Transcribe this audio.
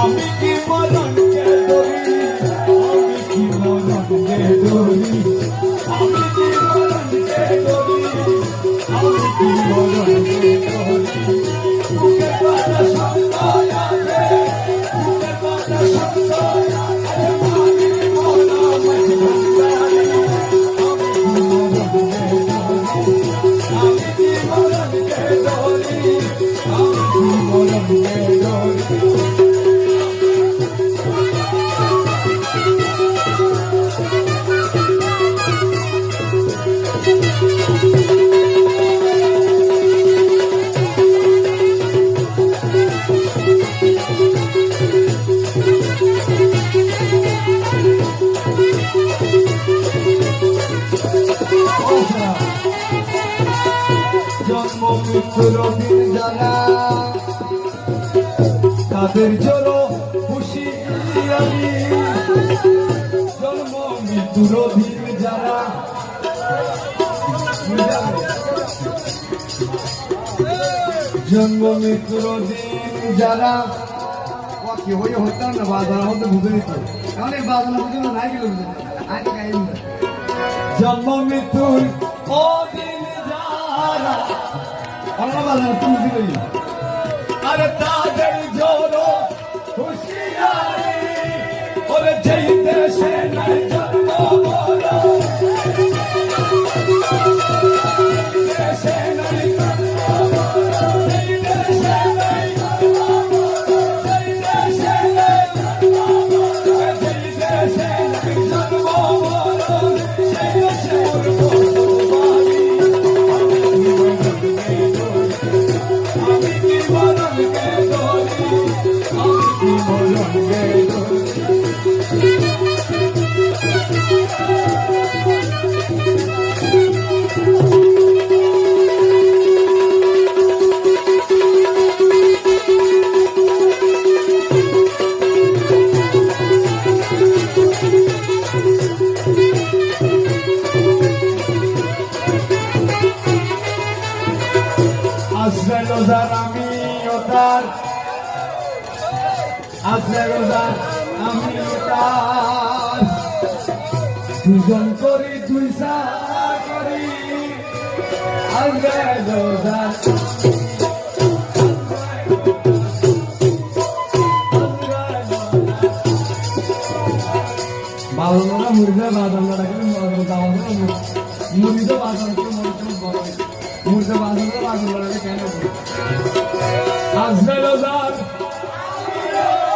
আমি কি মরণকে ধরি, আমি কি মরণকে ধরি, আমি কি মরণকে ধরি, আমি কি মরণকে ধরি। বুকের কথা সন্দেহ আছে, বুকের কথা সন্দেহ আছে, মাটির মনা মাঝে ভান্ডারে। আমি কি মরণকে ধরি, আমি কি মরণকে ধরি। জন্ম মৃত্যুর দিন যারা, তাদের জন্য খুশি আমি। জন্ম মৃত্যুর দিন যারা, জন্ম মৃত্যুর দিন যারা কি হয়ে হতাম না বাজার হতে বুঝে নিত, কারণ এই বাজার বুঝে না নাই গেল আগে গাই। জন্ম মৃত্যুর ও দিন যারা, আমরা বাজার তুমি দিল আরে তাদের জোরো হুঁশিয়ারি। ওরে যেই দেশে নাই জন্ম বড়, দেশে নাই জন্ম বড়, যেই দেশে নাই জন্ম বড়, যেই দেশে নাই জন্ম বড়, যেই দেশে নাই জন্ম বড়, সেই দেশে ওর বসবাড়ি। আমি কি মরণকে ধরি, আমি কি মরণকে ধরি। আসলে রোজার আমিও তার, আসলে রোজার আমিও তার, দুজন করি দুই সারা করি। আসলে রোজার বাবা মুরগা বাদাম রাখলে মুরগি বাদাম মুরগা বাদাম বাদাম কেন আসলে রোজার